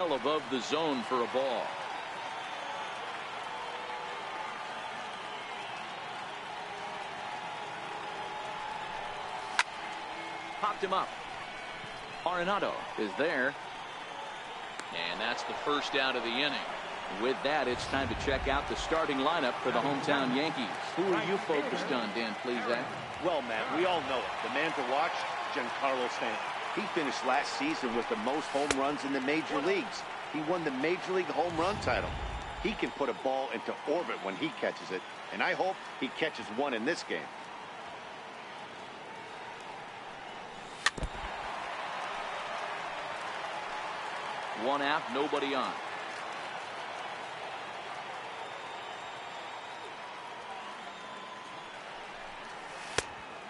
Above the zone for a ball. Popped him up. Arenado is there. And that's the first out of the inning. With that, it's time to check out the starting lineup for the hometown Yankees. Who are you focused on, Dan Plesac? Well, Matt, we all know it. The man to watch, Giancarlo Stanton. He finished last season with the most home runs in the major leagues. He won the Major League home run title. He can put a ball into orbit when he catches it, and I hope he catches one in this game. One out, nobody on.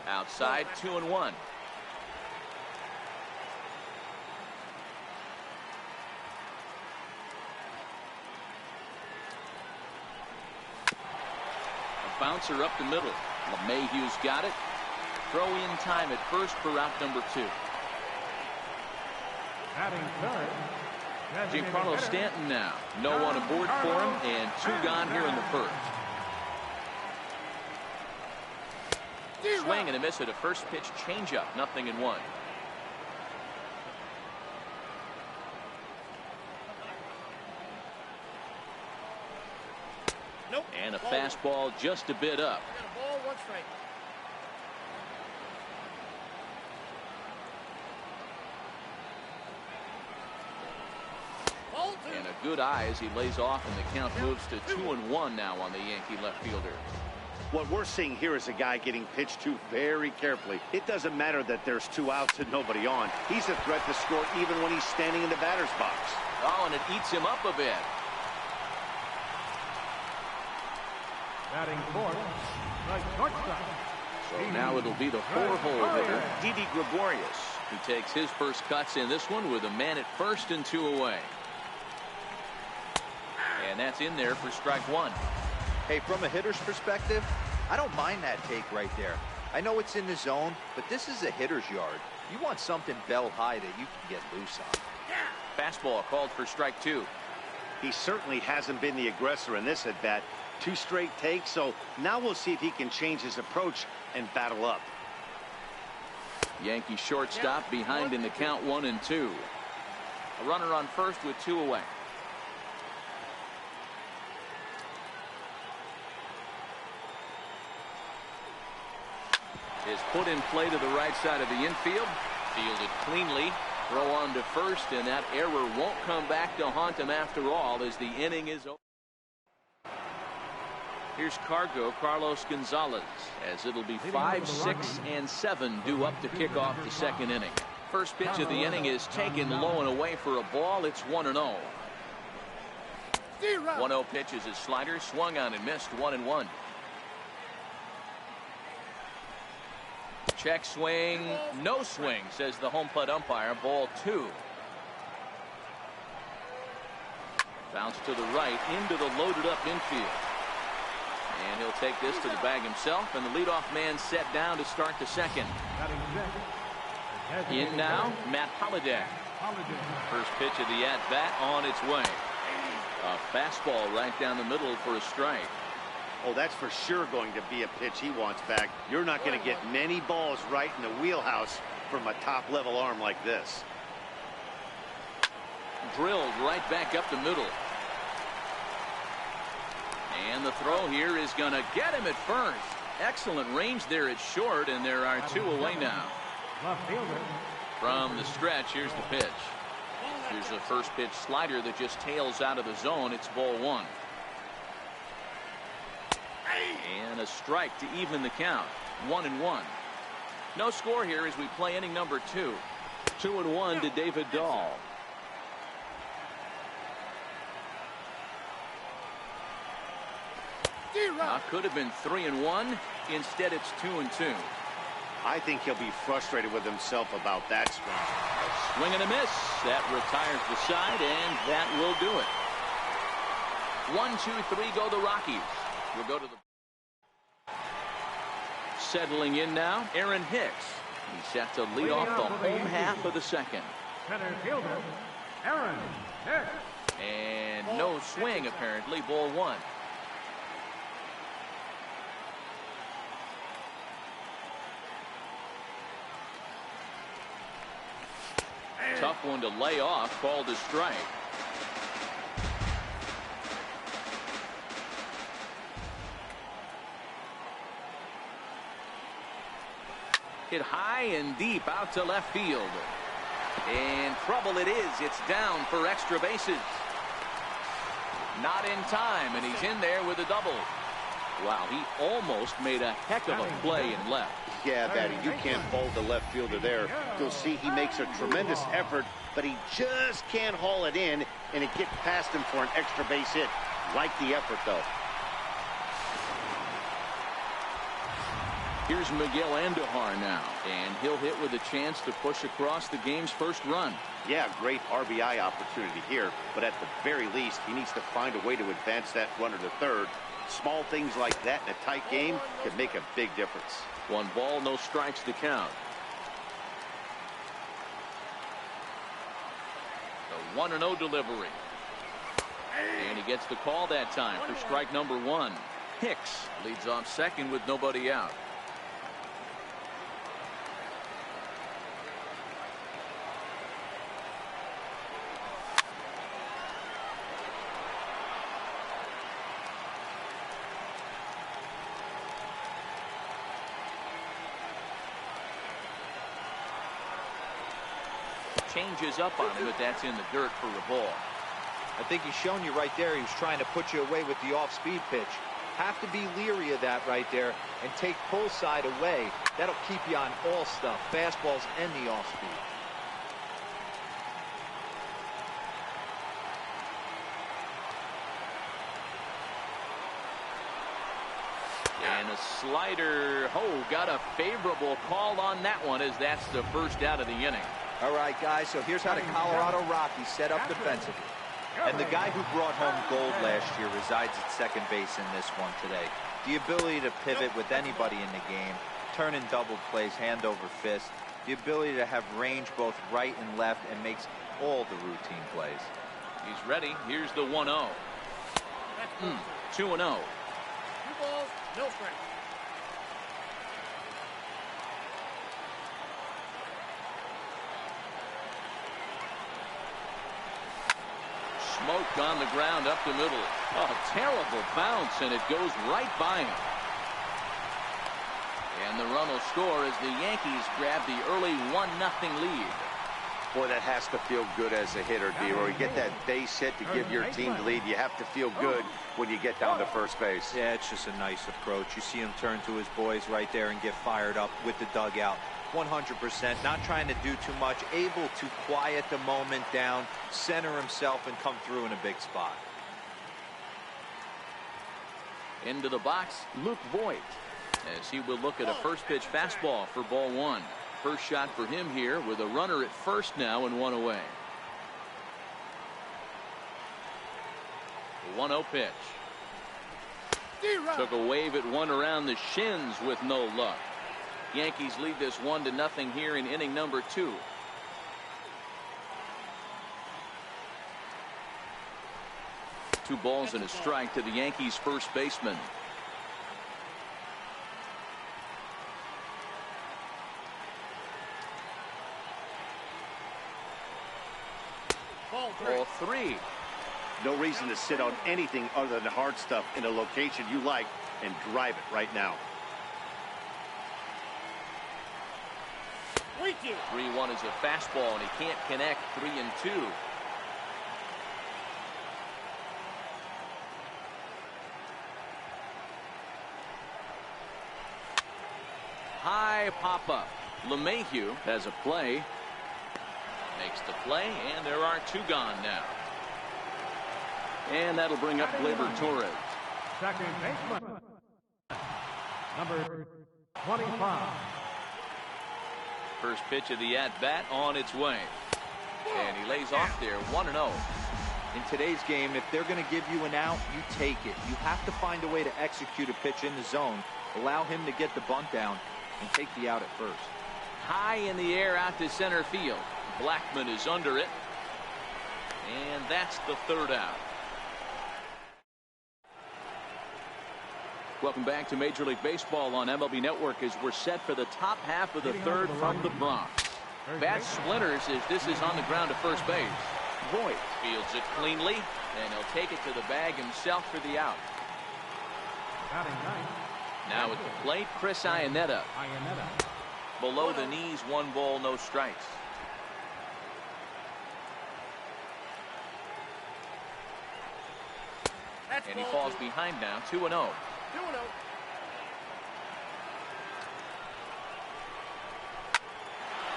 Outside, 2-1. Bouncer up the middle. LeMahieu's got it. Throw in time at first for out number 2. Giancarlo Stanton now. No one aboard for him, and 2 gone here in the first. Swing and a miss at a first pitch changeup. 0-1. Nope. And a fastball just a bit up. Ball, 1 strike. And a good eye as he lays off, and the count moves to 2-1 now on the Yankee left fielder. What we're seeing here is a guy getting pitched to very carefully. It doesn't matter that there's 2 outs and nobody on. He's a threat to score even when he's standing in the batter's box. Oh, and it eats him up a bit. Batting fourth, right shortstop. So now it'll be the 4-hole hitter, Didi Gregorius. He takes his first cuts in this one with a man at first and 2 away. And that's in there for strike 1. Hey, from a hitter's perspective, I don't mind that take right there. I know it's in the zone, but this is a hitter's yard. You want something bell high that you can get loose on. Fastball called for strike 2. He certainly hasn't been the aggressor in this at bat. 2 straight takes, so now we'll see if he can change his approach and battle up. Yankee shortstop behind in the count, 1-2. A runner on first with 2 away. Is put in play to the right side of the infield. Fielded cleanly. Throw on to first, and that error won't come back to haunt him after all as the inning is over. Here's Carlos Gonzalez, as it'll be 5, 6, and 7 due up to kick off the second inning. First pitch of the inning is taken low and away for a ball. It's 1-0. 1-0 pitch is a slider, swung on and missed. 1-1. Check swing, no swing, says the home plate umpire. Ball 2. Bounce to the right into the loaded up infield. And he'll take this to the bag himself, and the leadoff man set down to start the second. In now, Matt Holliday. First pitch of the at-bat on its way. A fastball right down the middle for a strike. Oh, that's for sure going to be a pitch he wants back. You're not going to get many balls right in the wheelhouse from a top-level arm like this. Drilled right back up the middle. And the throw here is going to get him at first. Excellent range there at short, and there are 2 away now. From the stretch, here's the pitch. Here's the first pitch slider that just tails out of the zone. It's ball 1. And a strike to even the count. 1-1. No score here as we play inning number 2. 2-1 to David Dahl. Could have been 3-1. Instead, it's 2-2. I think he'll be frustrated with himself about that swing. A swing and a miss. That retires the side, and that will do it. 1, 2, 3 go the Rockies. We'll go to the... Settling in now, Aaron Hicks. He's set to lead off the home half of the second. Center fielder, Aaron And no swing, apparently. Ball one. Tough one to lay off, called a strike. Hit high and deep out to left field. And trouble it is. It's down for extra bases. Not in time, and he's in there with a double. Wow, he almost made a heck of a play in left. Yeah, Batty, you can't fold the left fielder there. You'll see he makes a tremendous effort, but he just can't haul it in, and it gets past him for an extra base hit. Like the effort, though. Here's Miguel Andujar now, and he'll hit with a chance to push across the game's first run. Yeah, great RBI opportunity here, but at the very least, he needs to find a way to advance that runner to third. Small things like that in a tight game could make a big difference. 1 ball, no strikes to count. The 1-0 delivery. And he gets the call that time for strike number 1. Hicks leads off second with nobody out. Changes up on him, but that's in the dirt for a ball. I think he's shown you right there. He was trying to put you away with the off-speed pitch. Have to be leery of that right there and take pull side away. That'll keep you on all stuff, fastballs and the off-speed. And a slider. Oh, got a favorable call on that one, as that's the first out of the inning. All right, guys, so here's how the Colorado Rockies set up defensively. And the guy who brought home gold last year resides at second base in this one today. The ability to pivot with anybody in the game, turn in double plays, hand over fist. The ability to have range both right and left, and makes all the routine plays. He's ready. Here's the 1-0. 2-0. 2 balls, no strikes. Smoked on the ground up the middle. Oh, terrible bounce, and it goes right by him. And the run will score as the Yankees grab the early 1-0 lead. Boy, that has to feel good as a hitter, D-Roy. You get that base hit to give your team the lead. You have to feel good when you get down to first base. Yeah, it's just a nice approach. You see him turn to his boys right there and get fired up with the dugout. 100%, not trying to do too much, able to quiet the moment down, center himself, and come through in a big spot. Into the box, Luke Voigt, as he will look at a first pitch fastball for ball 1. First shot for him here with a runner at first now and 1 away. The 1-0 pitch. Took a wave at one around the shins with no luck. Yankees lead this 1-0 here in inning number 2. Two balls and a strike to the Yankees first baseman. Ball 3. No reason to sit on anything other than hard stuff in a location you like and drive it right now. 3-1 is a fastball, and he can't connect. 3-2. High pop up. LeMahieu has a play. Makes the play, and there are 2 gone now. And that'll bring up Gleyber Torres. Second baseman, number 25. First pitch of the at-bat on its way. And he lays off there, 1-0. In today's game, if they're going to give you an out, you take it. You have to find a way to execute a pitch in the zone, allow him to get the bunt down, and take the out at first. High in the air out to center field. Blackman is under it. And that's the third out. Welcome back to Major League Baseball on MLB Network as we're set for the top half of the third from the Bronx. Bat splinters as this is on the ground to first base. Voigt fields it cleanly, and he'll take it to the bag himself for the out. Now at the plate, Chris Iannetta. Below the knees, 1 ball, no strikes. And he falls behind now, 2-0.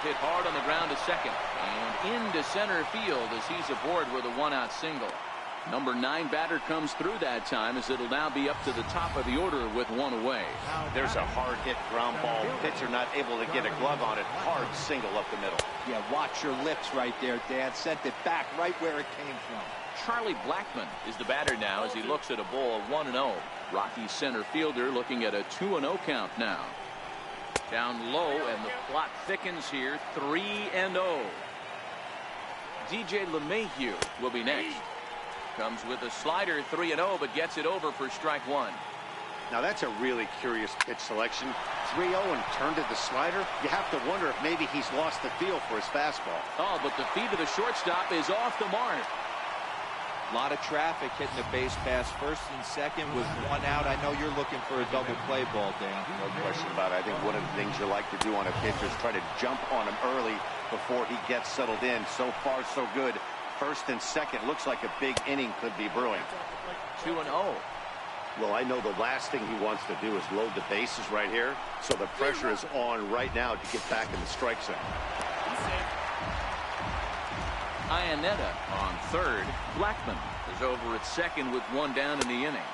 Hit hard on the ground to second and into center field as he's aboard with a 1-out single. Number 9 batter comes through that time as it'll now be up to the top of the order with 1 away. There's a hard hit ground ball. Pitcher not able to get a glove on it. Hard single up the middle. Yeah, watch your lips right there, Dan. Sent it back right where it came from. Charlie Blackmon is the batter now as he looks at a ball of 1-0. Rocky's center fielder looking at a 2-0 count now. Down low, and the plot thickens here. 3-0. DJ LeMahieu will be next. Comes with a slider, 3-0, but gets it over for strike 1. Now that's a really curious pitch selection. 3-0 and turned to the slider. You have to wonder if maybe he's lost the feel for his fastball. Oh, but the feet of the shortstop is off the mark. A lot of traffic hitting the base pass first and second with 1 out. I know you're looking for a double play ball, Dan. No question about it. I think one of the things you like to do on a pitcher is try to jump on him early before he gets settled in. So far, so good. First and second, looks like a big inning could be brewing. 2-0. Well, I know the last thing he wants to do is load the bases right here. So the pressure is on right now to get back in the strike zone. Iannetta on third. Blackmon is over at second with 1 down in the inning.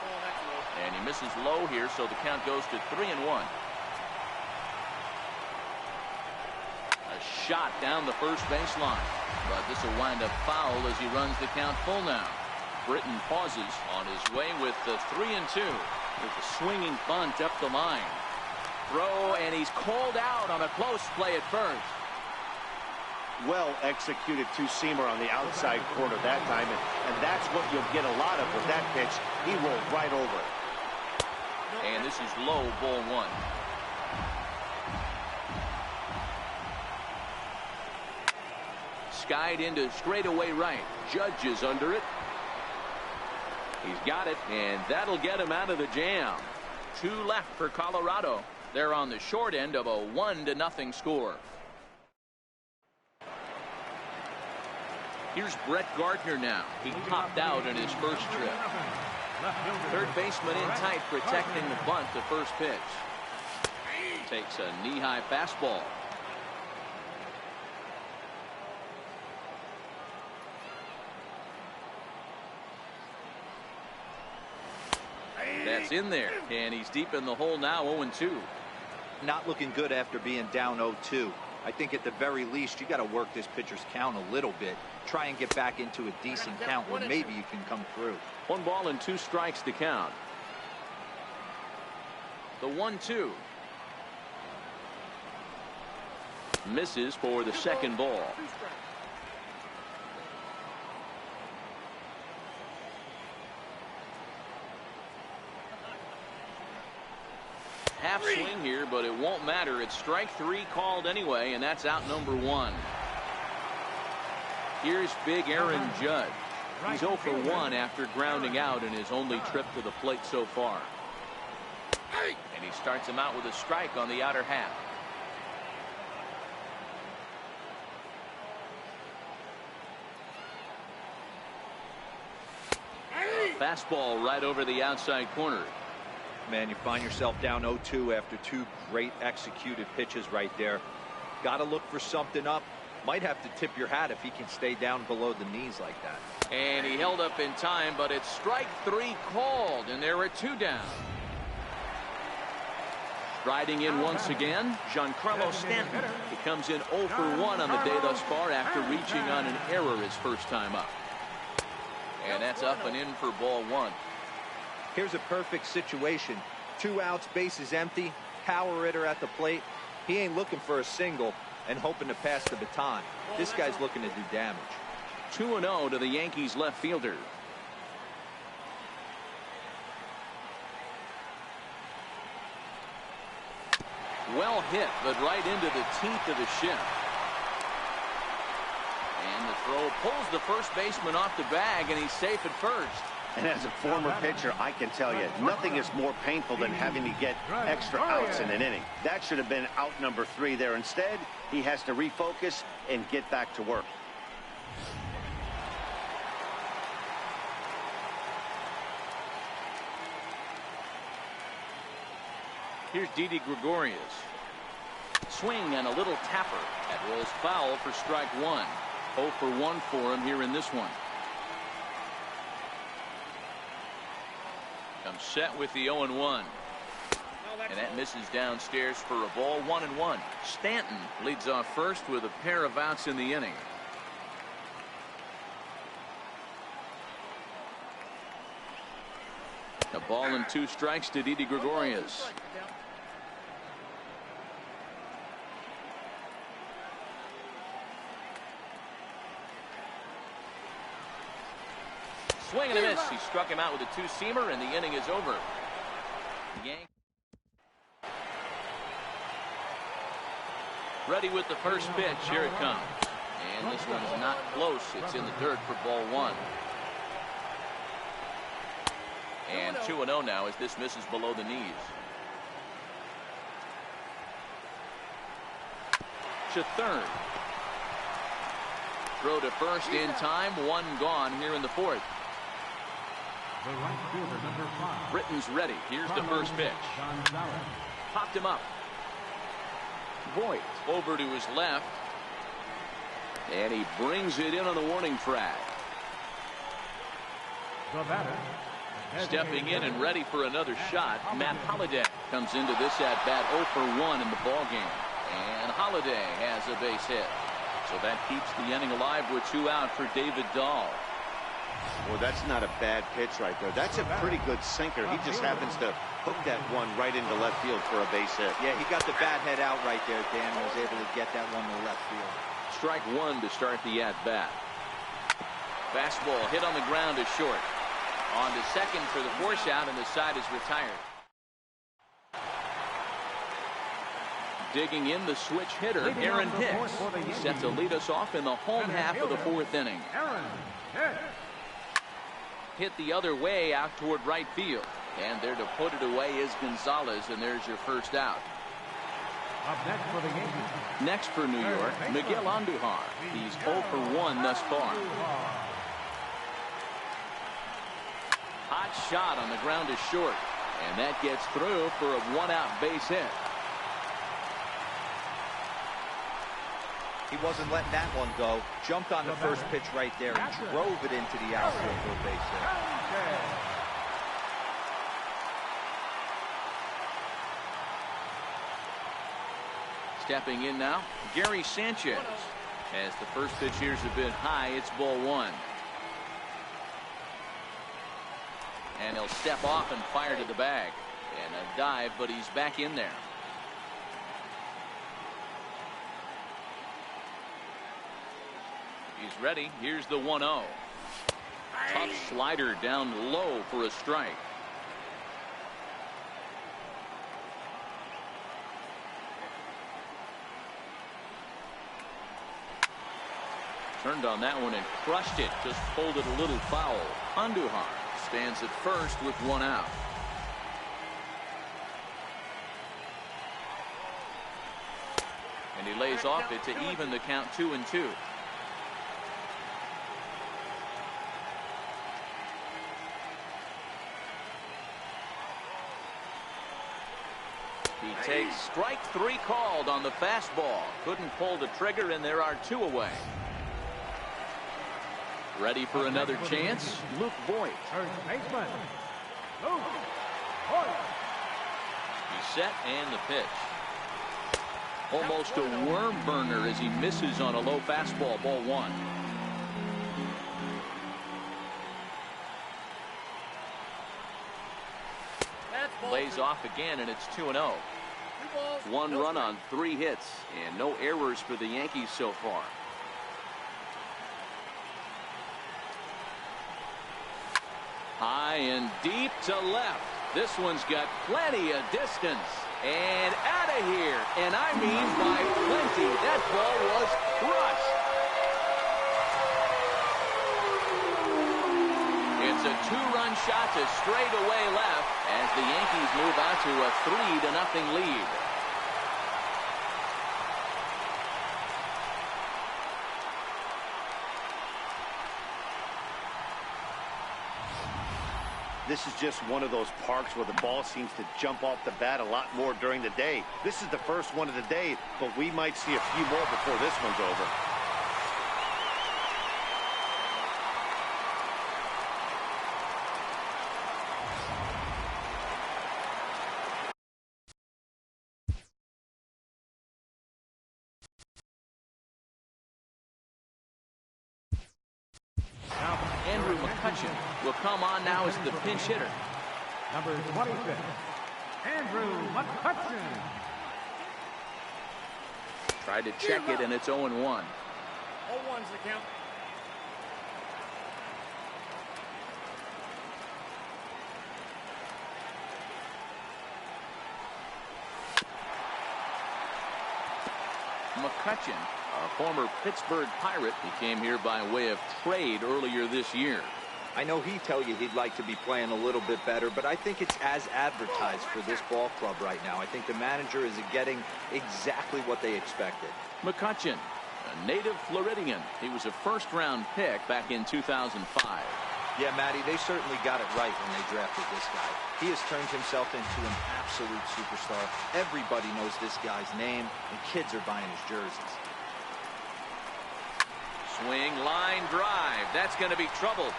And he misses low here, so the count goes to 3-1. A shot down the first baseline. But this will wind up foul as he runs the count full now. Britton pauses on his way with the 3-2. With a swinging bunt up the line. Throw, and he's called out on a close play at first. Well executed two-seamer on the outside corner that time, and that's what you'll get a lot of with that pitch. He rolled right over it. And this is low, ball 1. Skied into straightaway right. Judge is under it. He's got it, and that'll get him out of the jam. 2 left for Colorado. They're on the short end of a 1-0 score. Here's Brett Gardner now. He popped out in his first trip. Third baseman in tight, protecting the bunt to first pitch. Takes a knee-high fastball. That's in there, and he's deep in the hole now, 0-2. Not looking good after being down 0-2. I think at the very least you got to work this pitcher's count a little bit. Try and get back into a decent count where maybe you can come through. 1 ball and 2 strikes to count. The 1-2. Misses for the second ball. Half swing here, but it won't matter. It's strike 3 called anyway, and that's out number 1. Here's big Aaron Judge. He's 0 for 1 after grounding out in his only trip to the plate so far. And he starts him out with a strike on the outer half. Fastball right over the outside corner. Man, you find yourself down 0-2 after 2 great executed pitches right there. Got to look for something up. Might have to tip your hat if he can stay down below the knees like that. And he held up in time, but it's strike 3 called, and there are 2 down. Striding in once again, Giancarlo Stanton. He comes in 0 for 1 on the day thus far after reaching on an error his first time up. And that's up and in for ball 1. Here's a perfect situation. 2 outs, bases empty, power hitter at the plate. He ain't looking for a single and hoping to pass the baton. This guy's looking to do damage. 2-0 to the Yankees left fielder. Well hit, but right into the teeth of the shift. And the throw pulls the first baseman off the bag, and he's safe at first. And as a former pitcher, I can tell you, nothing is more painful than having to get extra outs in an inning. That should have been out number 3 there. Instead, he has to refocus and get back to work. Here's Didi Gregorius. Swing and a little tapper. That rolls foul for strike 1. 0 for 1 for him here in this one. Comes set with the 0-1. And that misses downstairs for a ball. 1-1. Stanton leads off first with a pair of outs in the inning. A ball and 2 strikes to Didi Gregorius. Swing and a miss. He struck him out with a 2-seamer, and the inning is over. Ready with the first pitch. Here it comes. And this one's not close. It's in the dirt for ball 1. And 2-0 now as this misses below the knees. To third. Throw to first in time. 1 gone here in the 4th. The right fielder, number 5. Britton's ready. Here's the first pitch. Popped him up. Voigt over to his left. And he brings it in on the warning track. The batter. Stepping in and ready for another shot. Matt Holliday comes into this at bat 0 for 1 in the ball game. And Holliday has a base hit. So that keeps the inning alive with 2 out for David Dahl. Well, that's not a bad pitch right there. That's a pretty good sinker. He just happens to hook that one right into left field for a base hit. Yeah, he got the bat head out right there, Dan. He was able to get that one to left field. Strike 1 to start the at-bat. Fastball hit on the ground is short. On to second for the force out, and the side is retired. Digging in the switch hitter, Aaron Hicks, set to lead us off in the home half of the 4th inning. Aaron Hicks. Hit the other way out toward right field. And there to put it away is Gonzalez, and there's your first out. Up next for the Yankees. Next for New York, Miguel Andujar. He's 0 for 1 thus far. Hot shot on the ground is short. And that gets through for a 1-out base hit. He wasn't letting that one go. Jumped on the first pitch right there and drove it into the outfield for a base hit. Stepping in now, Gary Sanchez. As the first pitch here's a bit high, it's ball 1. And he'll step off and fire to the bag. And a dive, but he's back in there. He's ready. Here's the 1-0. Tough slider down low for a strike. Turned on that one and crushed it. Just pulled it a little foul. Andujar stands at first with 1 out. And he lays off it to even the count 2-2. He takes strike 3 called on the fastball. Couldn't pull the trigger, and there are 2 away. Ready for another chance, Luke Voigt. First baseman, Luke Voigt. He's set and the pitch. Almost a worm burner as he misses on a low fastball, ball 1. Lays off again, and it's 2-0. 1 run on 3 hits, and no errors for the Yankees so far. High and deep to left. This one's got plenty of distance. And out of here. And I mean by plenty. That ball was crushed. It's a two-run shot to straightaway left as the Yankees move out to a 3-0 lead. This is just one of those parks where the ball seems to jump off the bat a lot more during the day. This is the first one of the day, but we might see a few more before this one's over. Andrew McCutchen will come on now as the pinch hitter. Number 26, Andrew McCutchen. Tried to check it, and it's 0-1. 0-1's the count. McCutchen, a former Pittsburgh Pirate, became here by way of trade earlier this year. I know he'd tell you he'd like to be playing a little bit better, but I think it's as advertised for this ball club right now. I think the manager is getting exactly what they expected. McCutchen, a native Floridian. He was a first-round pick back in 2005. Yeah, Matty, they certainly got it right when they drafted this guy. He has turned himself into an absolute superstar. Everybody knows this guy's name, and kids are buying his jerseys. Swing, line drive. That's going to be trouble.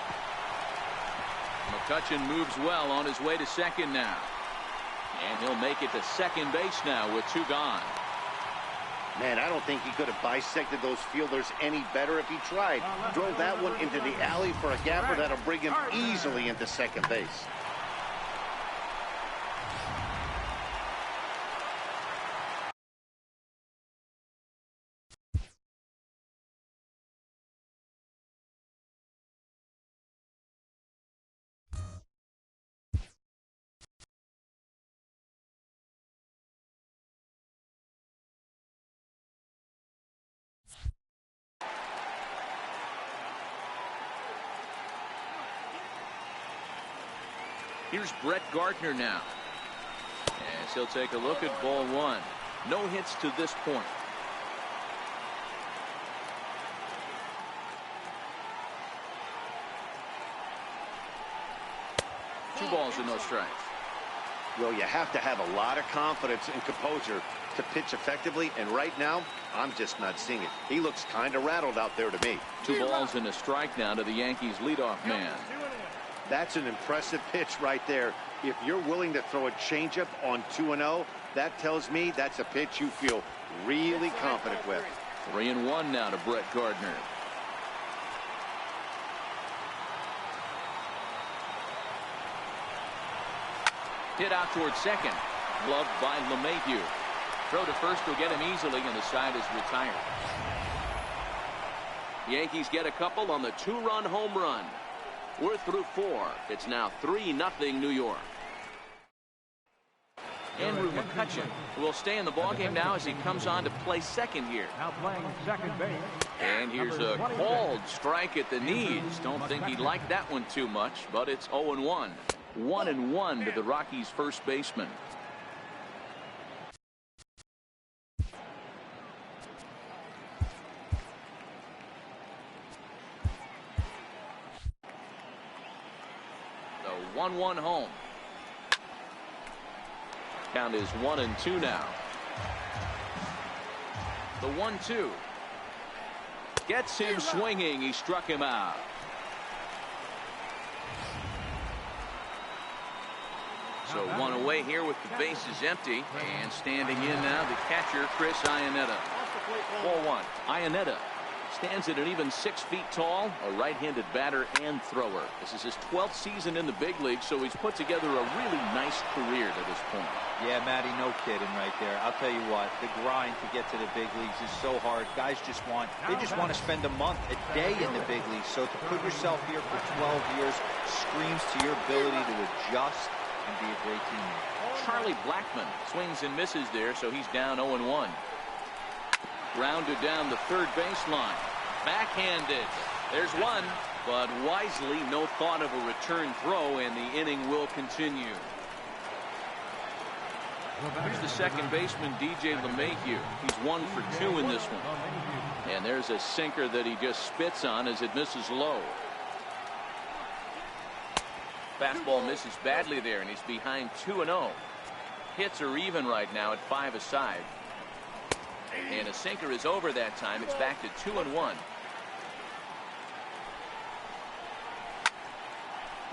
McCutchen moves well on his way to second now. And he'll make it to second base now with 2 gone. Man, I don't think he could have bisected those fielders any better if he tried. Drove that one into the alley for a gapper that'll bring him easily into second base. Here's Brett Gardner now. As he'll take a look at ball 1. No hits to this point. Two balls and no strikes. Well, you have to have a lot of confidence and composure to pitch effectively, and right now, I'm just not seeing it. He looks kind of rattled out there to me. 2 balls and a strike now to the Yankees leadoff man. That's an impressive pitch right there. If you're willing to throw a changeup on 2-0, that tells me that's a pitch you feel really confident with. 3-1 now to Brett Gardner. Hit out towards second. Gloved by LeMahieu. Throw to first will get him easily, and the side is retired. Yankees get a couple on the 2-run home run. We're through 4. It's now 3-0 New York. Andrew McCutchen will stay in the ballgame now as he comes on to play second here. Now playing second base. And here's a called strike at the knees. Don't think he liked that one too much, but it's 0-1. 1-1 to the Rockies' first baseman. The 1-1 home. Count is 1-2 now. The 1-2. Gets him swinging. He struck him out. So 1 away here with the bases empty. And standing in now, the catcher, Chris Iannetta. Ball 1. Iannetta Stands at an even 6 feet tall, a right-handed batter and thrower. This is his 12th season in the big league, so he's put together a really nice career to this point. Yeah, Matty, no kidding right there. I'll tell you what, the grind to get to the big leagues is so hard. Guys just want to spend a month, a day in the big leagues. So to put yourself here for 12 years screams to your ability to adjust and be a great teammate. Charlie Blackmon swings and misses there, so he's down 0-1. Grounded down the third baseline. Backhanded. There's one, but wisely no thought of a return throw, and the inning will continue. Here's the second baseman, DJ LeMahieu. He's 1 for 2 in this one. And there's a sinker that he just spits on as it misses low. Fastball misses badly there, and he's behind 2-0. Hits are even right now at 5 aside. And a sinker is over that time. It's back to 2-1.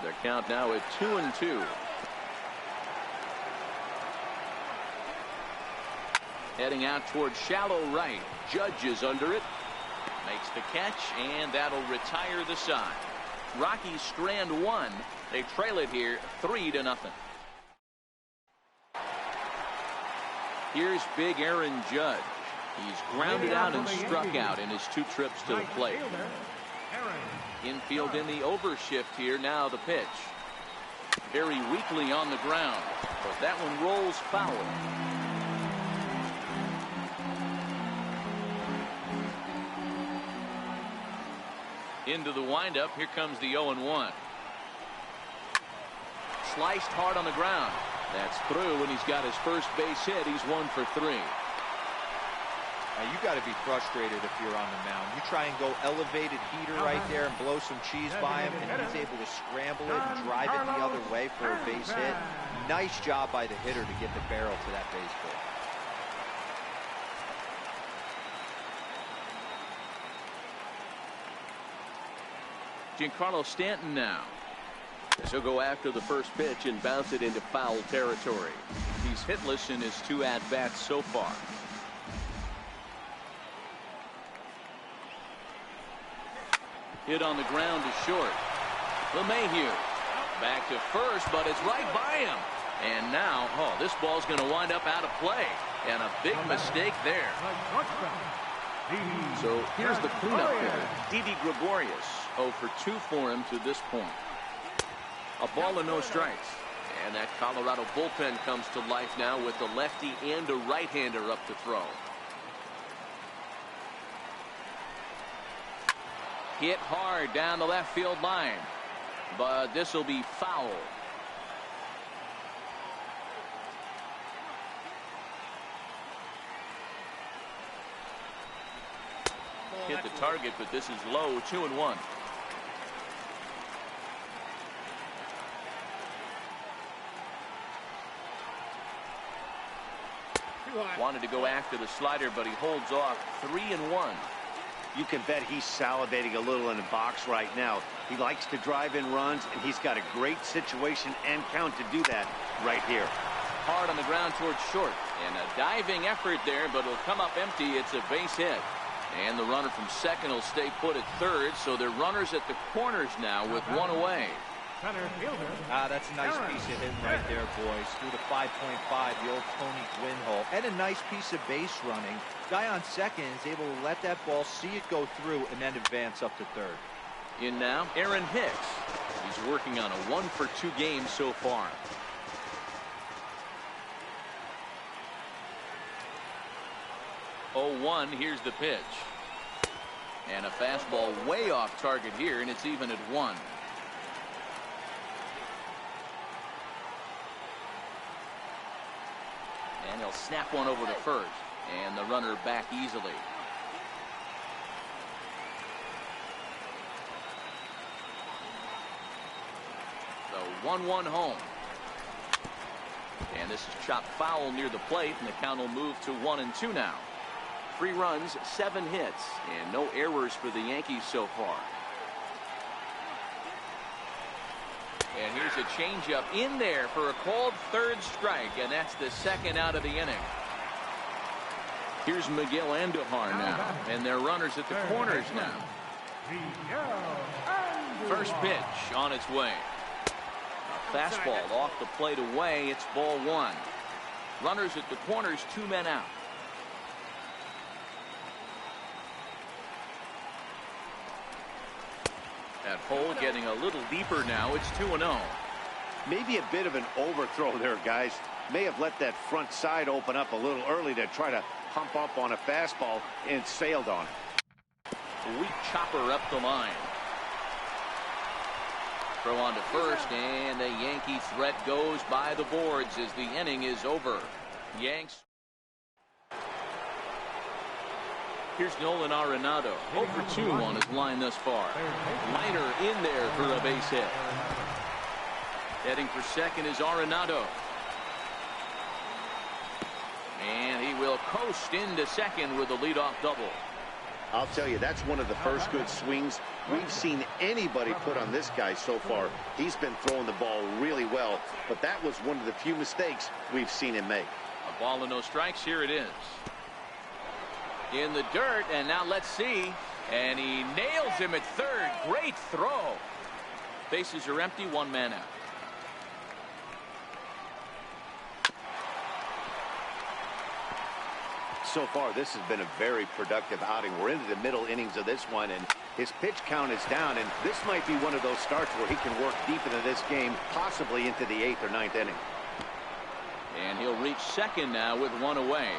Their count now at 2-2. Heading out towards shallow right. Judge is under it. Makes the catch, and that'll retire the side. Rockies strand 1. They trail it here 3-0. Here's big Aaron Judge. He's grounded out and struck out in his 2 trips to the plate. Infield in the overshift here. Now the pitch. Very weakly on the ground, but that one rolls foul. Into the windup. Here comes the 0-1. Sliced hard on the ground. That's through, and he's got his first base hit. He's 1 for 3. Now you got to be frustrated if you're on the mound. You try and go elevated heater right there and blow some cheese by him, and he's able to scramble it and drive it the other way for a base hit. Nice job by the hitter to get the barrel to that baseball. Giancarlo Stanton now. He'll go after the first pitch and bounce it into foul territory. He's hitless in his 2 at-bats so far. Hit on the ground to short. LeMahieu back to first, but it's right by him. And now, this ball's going to wind up out of play. And a big mistake there. So here's the cleanup hitter, Didi Gregorius. 0 for 2 for him to this point. A ball and no strikes. And that Colorado bullpen comes to life now with a lefty and a right-hander up to throw. Hit hard down the left field line, but this will be foul. Hit the target, but this is low. 2-1. Wanted to go after the slider, but he holds off. 3-1. You can bet he's salivating a little in the box right now. He likes to drive in runs, and he's got a great situation and count to do that right here. Hard on the ground towards short, and a diving effort there, but it'll come up empty. It's a base hit, and the runner from second will stay put at third, so they're runners at the corners now with 1 away. That's a nice piece of hitting right there, boys. Through the 5.5, the old Tony Gwynn hole. And a nice piece of base running. Guy on second is able to let that ball, see it go through, and then advance up to third. In now, Aaron Hicks. He's working on a 1 for 2 game so far. Oh, 1. Here's the pitch. And a fastball way off target here, and it's even at 1. And he'll snap one over to first, and the runner back easily. So 1-1 home. And this is chopped foul near the plate, and the count will move to 1-2 now. 3 runs, 7 hits, and no errors for the Yankees so far. And here's a changeup in there for a called third strike, and that's the second out of the inning. Here's Miguel Andujar now, and their runners at the corners now. First pitch on its way. A fastball off the plate away. It's ball one. Runners at the corners, 2 men out. That hole getting a little deeper now. It's 2-0. Maybe a bit of an overthrow there, guys. May have let that front side open up a little early to try to hump up on a fastball and sailed on it. A weak chopper up the line. Throw on to first, and the Yankee threat goes by the boards as the inning is over. Yanks. Here's Nolan Arenado, 0 for 2 on his line thus far. Liner in there for a base hit. Heading for second is Arenado. And he will coast into second with a leadoff double. I'll tell you, that's one of the first good swings we've seen anybody put on this guy so far. He's been throwing the ball really well, but that was one of the few mistakes we've seen him make. A ball and no strikes. Here it is. In the dirt, and now let's see. And he nails him at third. Great throw. Bases are empty, 1 man out. So far, this has been a very productive outing. We're into the middle innings of this one, and his pitch count is down, and this might be one of those starts where he can work deep into this game, possibly into the 8th or 9th inning. And he'll reach second now with 1 away.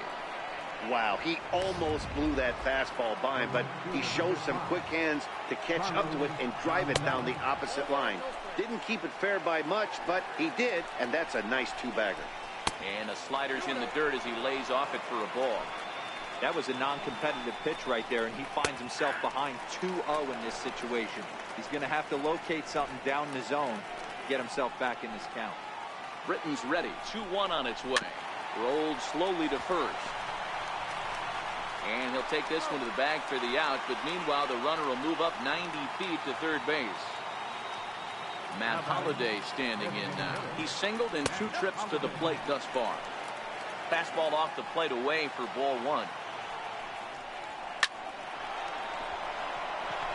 Wow, he almost blew that fastball by him, but he shows some quick hands to catch up to it and drive it down the opposite line. Didn't keep it fair by much, but he did, and that's a nice 2-bagger. And the slider's in the dirt as he lays off it for a ball. That was a non-competitive pitch right there, and he finds himself behind 2-0 in this situation. He's going to have to locate something down in the zone to get himself back in this count. Britton's ready. 2-1 on its way. Rolled slowly to first. And he'll take this one to the bag for the out, but meanwhile the runner will move up 90 feet to third base. Matt Holliday standing in now. He's singled in 2 trips to the plate thus far. Fastball off the plate away for ball 1.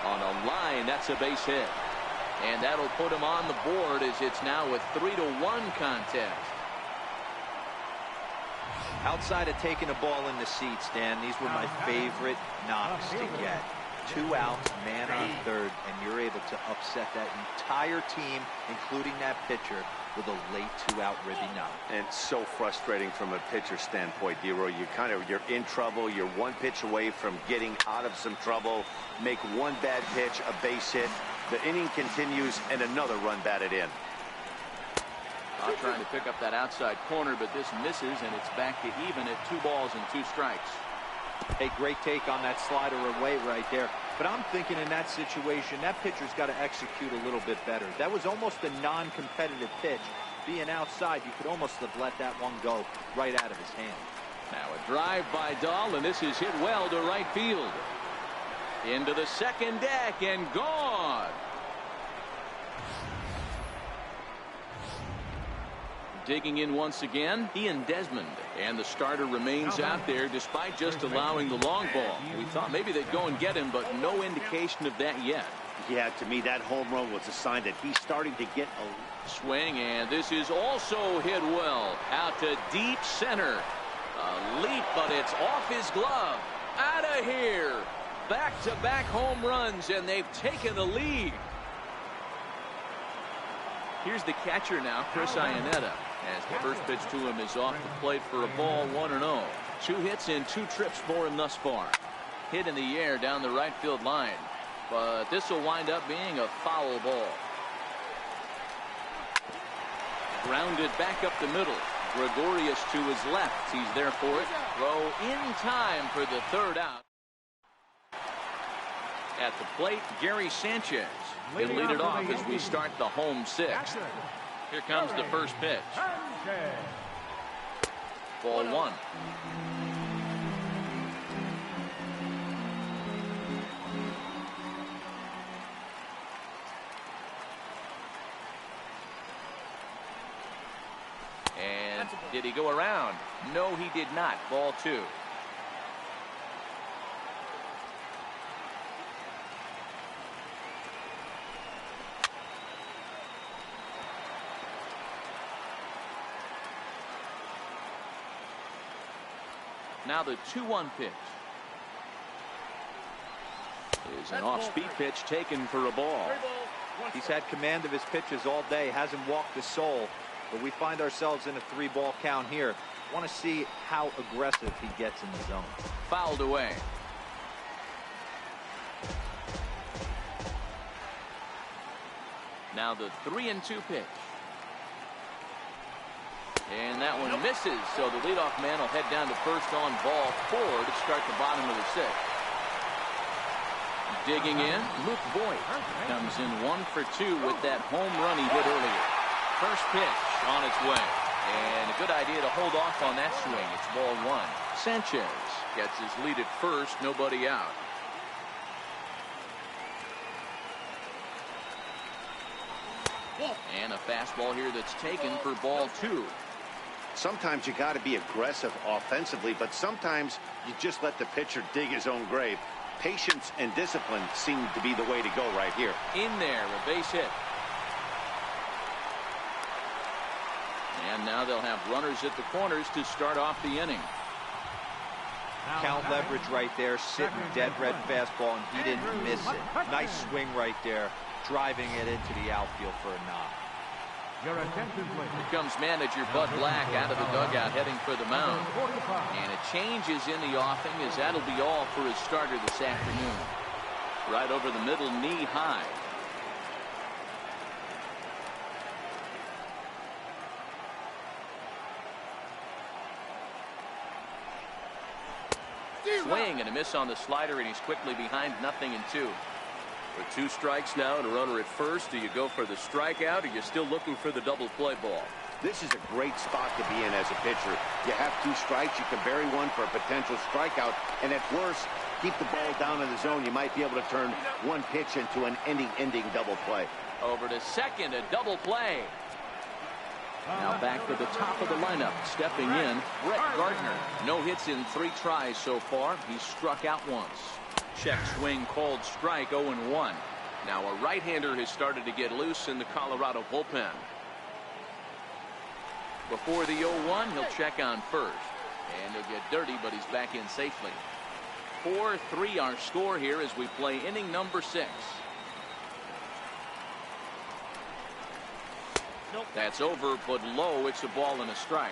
On a line, that's a base hit. And that'll put him on the board as it's now a 3-1 contest. Outside of taking a ball in the seats, Dan, these were my favorite knocks to get. 2 outs, man on third, and you're able to upset that entire team, including that pitcher, with a late 2-out ribby knock. And so frustrating from a pitcher standpoint, D-Roy. You're in trouble. You're 1 pitch away from getting out of some trouble. Make 1 bad pitch, a base hit. The inning continues, and another run batted in. Trying to pick up that outside corner, but this misses, and it's back to even at 2 balls and 2 strikes. A great take on that slider away right there. But I'm thinking in that situation, that pitcher's got to execute a little bit better. That was almost a non-competitive pitch. Being outside, you could almost have let that one go right out of his hand. Now a drive by Dahl, and this is hit well to right field. Into the second deck and gone. Digging in once again, Ian Desmond, and the starter remains out there despite just allowing the long ball. We thought maybe they'd go and get him, but no indication of that yet. Yeah, to me, that home run was a sign that he's starting to get a swing, and this is also hit well out to deep center. A leap, but it's off his glove. Out of here. Back-to-back home runs, and they've taken the lead. Here's the catcher now, Chris Iannetta, as the first pitch to him is off the plate for a ball, 1-0. 2 hits in 2 trips for him thus far. Hit in the air down the right field line, but this will wind up being a foul ball. Grounded back up the middle. Gregorius to his left. He's there for it. Throw in time for the 3rd out. At the plate, Gary Sanchez. He'll lead it off as we start the home 6th. Here comes the first pitch. Ball 1. And did he go around? No, he did not. Ball 2. Now the 2-1 pitch. Is an off-speed pitch taken for a ball. He's had command of his pitches all day, hasn't walked a soul, but we find ourselves in a 3-ball count here. Want to see how aggressive he gets in the zone. Fouled away. Now the 3-2 pitch. And that one misses, so the leadoff man will head down to first on ball 4 to start the bottom of the 6th. Digging in, Luke Voigt comes in 1 for 2 with that home run he hit earlier. First pitch on its way. And a good idea to hold off on that swing. It's ball 1. Sanchez gets his lead at first, nobody out. And a fastball here that's taken for ball 2. Sometimes you got to be aggressive offensively, but sometimes you just let the pitcher dig his own grave. Patience and discipline seem to be the way to go right here. In there, a base hit. And now they'll have runners at the corners to start off the inning. Count leverage right there, sitting dead red fastball, and he didn't miss it. Nice swing right there, driving it into the outfield for a knock. Your attention, please. Here comes manager Bud Black out of the dugout heading for the mound. And a change is in the offing, as that'll be all for his starter this afternoon. Right over the middle, knee high. Swing and a miss on the slider, and he's quickly behind 0-2. With 2 strikes now and a runner at first, do you go for the strikeout, or you're still looking for the double play ball? This is a great spot to be in as a pitcher. You have 2 strikes, you can bury one for a potential strikeout, and at worst, keep the ball down in the zone. You might be able to turn one pitch into an ending double play. Over to second, a double play. Now back to the top of the lineup, stepping in, Brett Gardner. No hits in 3 tries so far. He's struck out once. Check swing called strike, 0-1. Now a right-hander has started to get loose in the Colorado bullpen. Before the 0-1, he'll check on first. And he'll get dirty, but he's back in safely. 4-3 our score here as we play inning number 6. That's over, but low. It's a ball and a strike.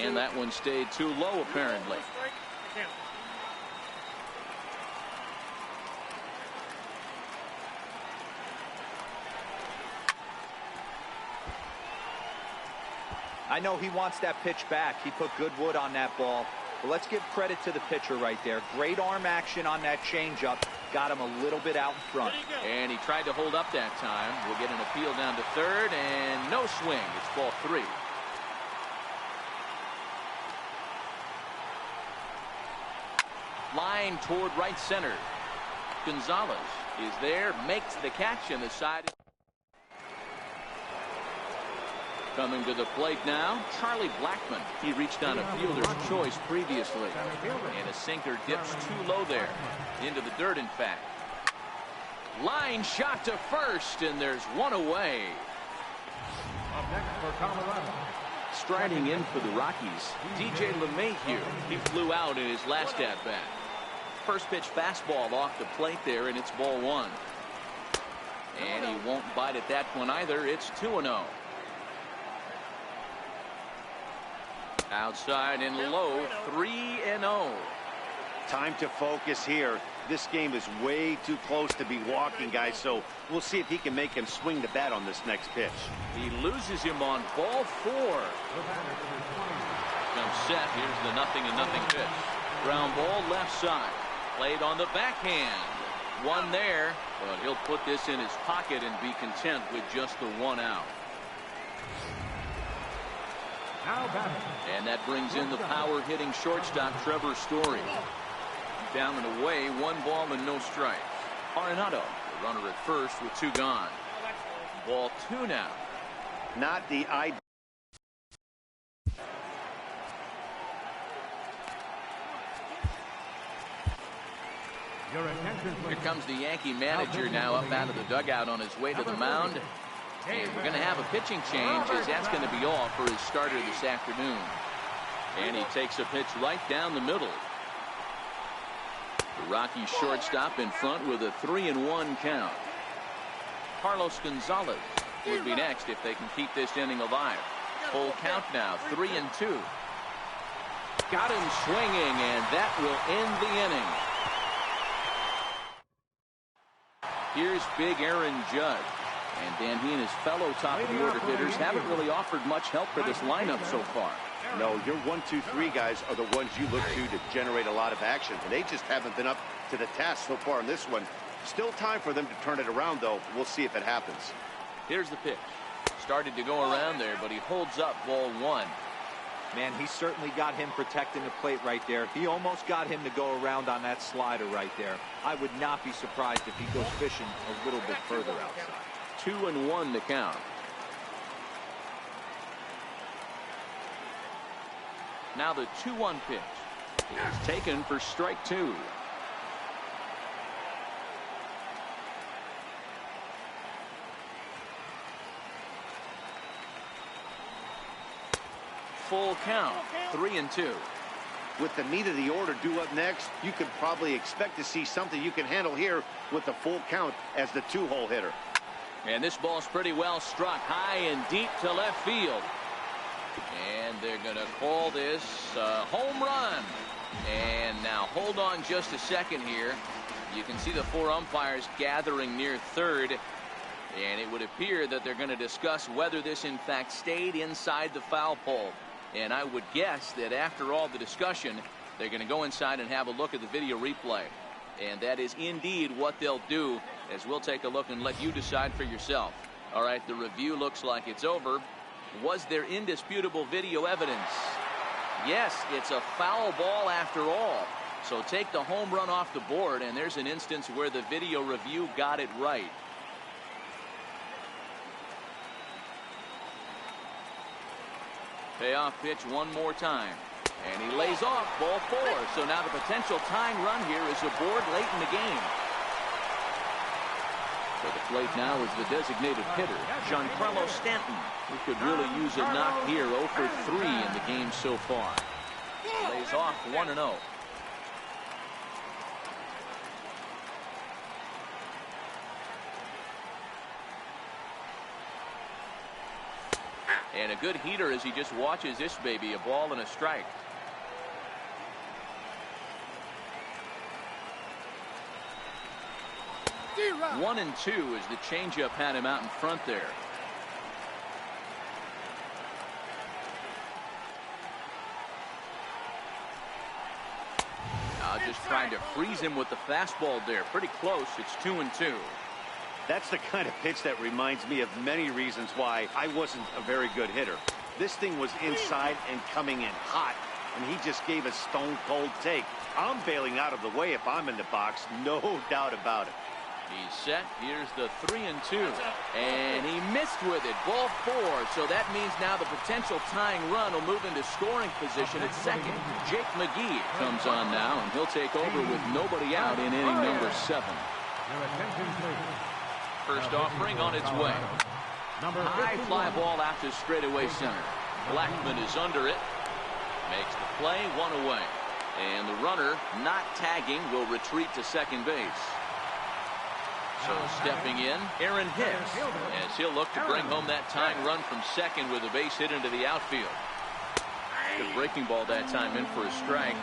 And that one stayed too low, apparently. I know he wants that pitch back. He put good wood on that ball. But let's give credit to the pitcher right there. Great arm action on that changeup. Got him a little bit out in front. And he tried to hold up that time. We'll get an appeal down to third, and no swing. It's ball 3. Line toward right center. Gonzalez is there, makes the catch, and the side. Coming to the plate now, Charlie Blackmon. He reached on a fielder's choice previously. And a sinker dips too low there. Into the dirt, in fact. Line shot to first, and there's one away. Up next for Colorado. Striding in for the Rockies, DJ LeMahieu. He flew out in his last at-bat. First pitch fastball off the plate there, and it's ball 1. And he won't bite at that one either. It's 2-0. Outside and low, 3-0. Time to focus here. This game is way too close to be walking, guys, so we'll see if he can make him swing the bat on this next pitch. He loses him on ball 4. Comes set. Here's the 0-0 pitch. Ground ball left side. Played on the backhand. One there, but he'll put this in his pocket and be content with just the 1 out. And that brings in the power hitting shortstop Trevor Story. Down and away, 1 ball and no strikes. Arenado, the runner at first with 2 gone. Ball 2 now. Not the ideal. Your attention, please. Here comes the Yankee manager now up out of the dugout on his way to the mound. And we're going to have a pitching change, as that's going to be all for his starter this afternoon. And he takes a pitch right down the middle. The Rockies shortstop in front with a 3-1 count. Carlos Gonzalez would be next if they can keep this inning alive. Full count now, 3-2. Got him swinging, and that will end the inning. Here's big Aaron Judge. And Dan, he and his fellow top-of-the-order hitters haven't really offered much help for this lineup so far. No, your 1, 2, 3 guys are the ones you look to generate a lot of action. And they just haven't been up to the task so far in this one. Still time for them to turn it around, though. We'll see if it happens. Here's the pitch. Started to go around there, but he holds up ball 1. Man, he certainly got him protecting the plate right there. He almost got him to go around on that slider right there. I would not be surprised if he goes fishing a little bit further outside. 2-1 the count. Now the 2-1 pitch is taken for strike 2. Full count, 3-2. With the meat of the order due up next, you could probably expect to see something you can handle here with the full count as the 2-hole hitter. And this ball's pretty well struck high and deep to left field. And they're going to call this a home run. And now hold on just a second here. You can see the 4 umpires gathering near third. And it would appear that they're going to discuss whether this in fact stayed inside the foul pole. And I would guess that after all the discussion, they're going to go inside and have a look at the video replay. And that is indeed what they'll do, as we'll take a look and let you decide for yourself. All right, the review looks like it's over. Was there indisputable video evidence? Yes, it's a foul ball after all. So take the home run off the board, and there's an instance where the video review got it right. Payoff pitch one more time. And he lays off ball 4. So now the potential tying run here is aboard late in the game. To the plate now is the designated hitter, Giancarlo Stanton, who could really use a knock here. 0 for 3 in the game so far. Lays off 1-0. And a good heater as he just watches this baby, a ball and a strike. One and 2 as the changeup had him out in front there. Just trying to freeze him with the fastball there. Pretty close. It's 2-2. That's the kind of pitch that reminds me of many reasons why I wasn't a very good hitter. This thing was inside and coming in hot, and he just gave a stone-cold take. I'm bailing out of the way if I'm in the box, no doubt about it. He's set. Here's the 3-2. And he missed with it. Ball 4. So that means now the potential tying run will move into scoring position at second. Jake McGee comes on now, and he'll take over with nobody out in inning number 7. Your attention, please. First offering on its way. High fly ball out to straightaway center. Blackman is under it. Makes the play, 1 away. And the runner, not tagging, will retreat to second base. So stepping in, Aaron Hicks, as he'll look to bring home that tying run from second with a base hit into the outfield. Good breaking ball that time in for a strike.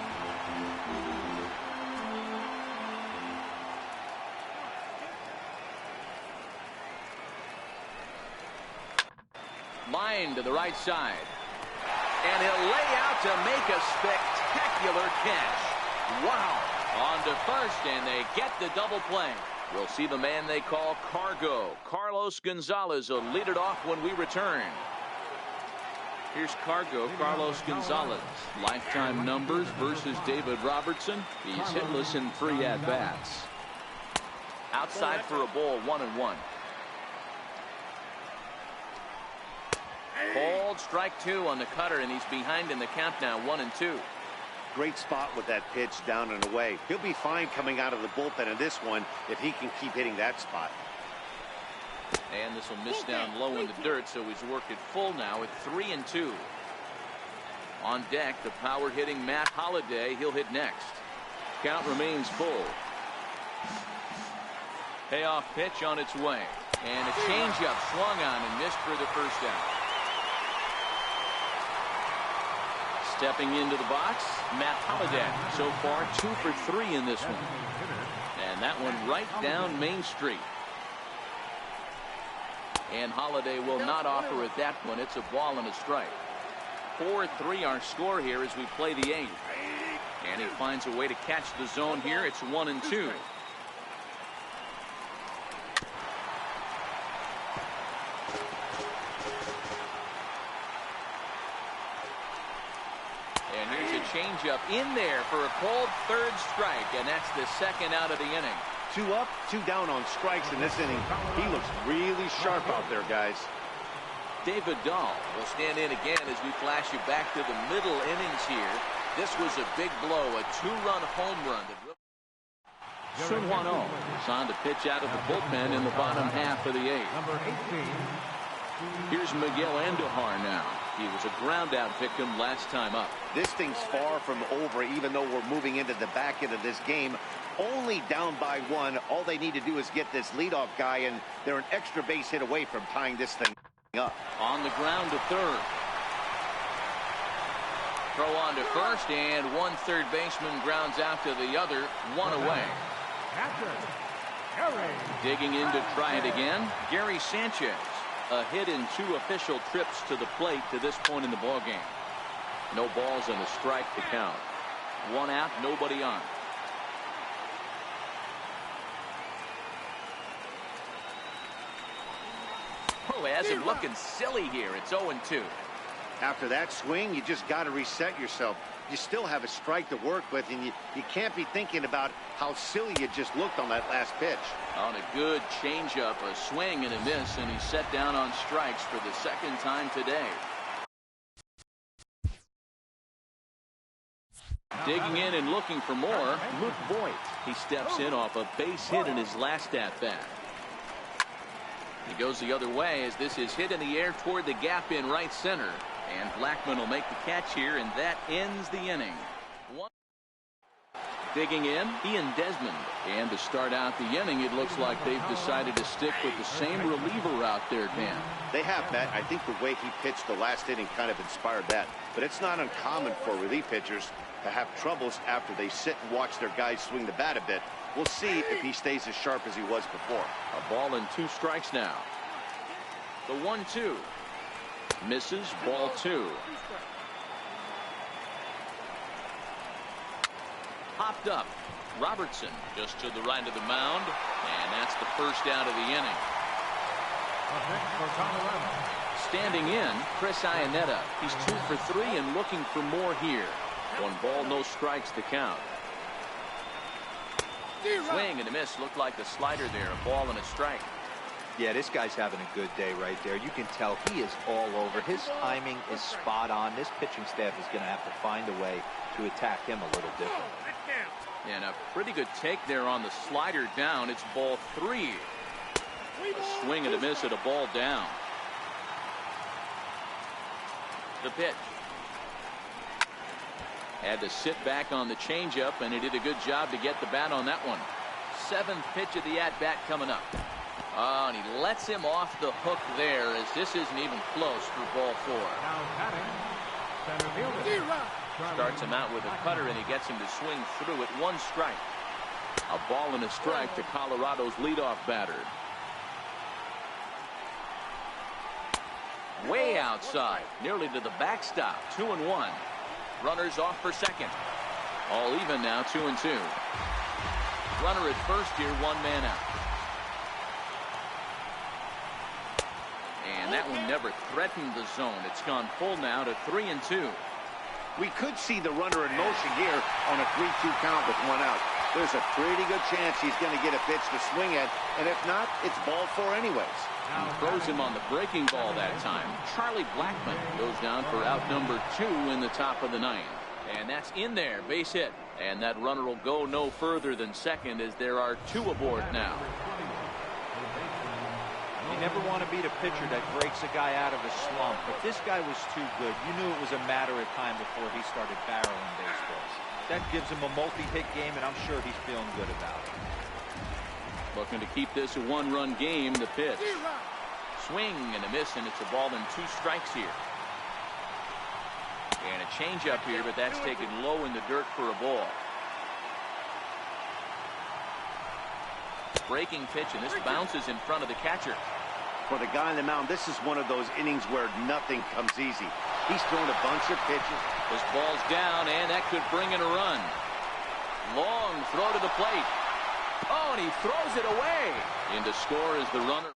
Line to the right side. And he'll lay out to make a spectacular catch. Wow. On to first, and they get the double play. We'll see the man they call Cargo. Carlos Gonzalez will lead it off when we return. Here's Cargo, Carlos Gonzalez. Lifetime numbers versus David Robertson. He's hitless in 3 at-bats. Outside for a ball, 1-1. Called strike 2 on the cutter, and he's behind in the count now, 1-2. great spot with that pitch down and away. He'll be fine coming out of the bullpen in this one if he can keep hitting that spot. And this will miss down low in the dirt, so he's worked it full now at 3-2. On deck, the power hitting Matt Holliday. He'll hit next. Count remains full. Payoff pitch on its way. And a changeup swung on and missed for the first out. Stepping into the box, Matt Holliday. So far, 2 for 3 in this one. And that one right down Main Street. And Holliday will not offer at that one. It's a ball and a strike. 4-3 our score here as we play the 8th. And he finds a way to catch the zone here. It's 1-2. And here's a changeup in there for a called third strike. And that's the second out of the inning. 2 up, 2 down on strikes in this inning. He looks really sharp out there, guys. David Dahl will stand in again as we flash you back to the middle innings here. This was a big blow, a 2-run home run. Sun Hwan-Oh is on to pitch out of the bullpen in the bottom half of the 8th. Number 18. Here's Miguel Andujar now. He was a ground-out victim last time up. This thing's far from over, even though we're moving into the back end of this game. Only down by 1. All they need to do is get this leadoff guy, and they're an extra base hit away from tying this thing up. On the ground to third. Throw on to first, and one third baseman grounds out to the other. 1 away. Digging in to try it again, Gary Sanchez. A hit in 2 official trips to the plate to this point in the ballgame. No balls and a strike to count. 1 out, nobody on. Oh, has him looking silly here. It's 0-2. After that swing, you just got to reset yourself. You still have a strike to work with, and you can't be thinking about how silly you just looked on that last pitch. On a good changeup, a swing and a miss, and he's set down on strikes for the second time today. Digging in and looking for more, Luke Voigt. He steps in off a base hit in his last at-bat. He goes the other way as this is hit in the air toward the gap in right center. And Blackman will make the catch here, and that ends the inning. Digging in, Ian Desmond. And to start out the inning, it looks like they've decided to stick with the same reliever out there, Dan. They have, Matt. I think the way he pitched the last inning kind of inspired that. But it's not uncommon for relief pitchers to have troubles after they sit and watch their guys swing the bat a bit. We'll see if he stays as sharp as he was before. A ball and 2 strikes now. The 1-2. Misses, ball 2. Popped up. Robertson just to the right of the mound. And that's the first out of the inning. Standing in, Chris Iannetta. He's 2 for 3 and looking for more here. 1 ball, no strikes to count. Swing and a miss. Looked like the slider there. A ball and a strike. Yeah, this guy's having a good day right there. You can tell he is all over. His timing is spot on. This pitching staff is going to have to find a way to attack him a little different. And a pretty good take there on the slider down. It's ball 3. A swing and a miss at a ball down. The pitch. Had to sit back on the changeup, and he did a good job to get the bat on that one. 7th pitch of the at-bat coming up. Oh, and he lets him off the hook there as this isn't even close for ball 4. Starts him out with a cutter, and he gets him to swing through at 1 strike. A ball and a strike to Colorado's leadoff batter. Way outside, nearly to the backstop. 2-1. Runners off for second. All even now, 2-2. Runner at first here, 1 man out. And that one never threatened the zone. It's gone full now to 3-2. We could see the runner in motion here on a 3-2 count with 1 out. There's a pretty good chance he's going to get a pitch to swing at, and if not, it's ball 4 anyways. He throws him on the breaking ball that time. Charlie Blackman goes down for out number 2 in the top of the 9th. And that's in there, base hit. And that runner will go no further than second as there are 2 aboard now. You never want to beat a pitcher that breaks a guy out of a slump, but this guy was too good. You knew it was a matter of time before he started barreling baseballs. That gives him a multi-hit game, and I'm sure he's feeling good about it. Looking to keep this a 1-run game. The pitch. Swing and a miss, and it's a ball and 2 strikes here. And a changeup here, but that's taken low in the dirt for a ball. Breaking pitch, and this bounces in front of the catcher. For the guy on the mound, this is one of those innings where nothing comes easy. He's thrown a bunch of pitches. This ball's down, and that could bring in a run. Long throw to the plate. Oh, and he throws it away. In to score is the runner.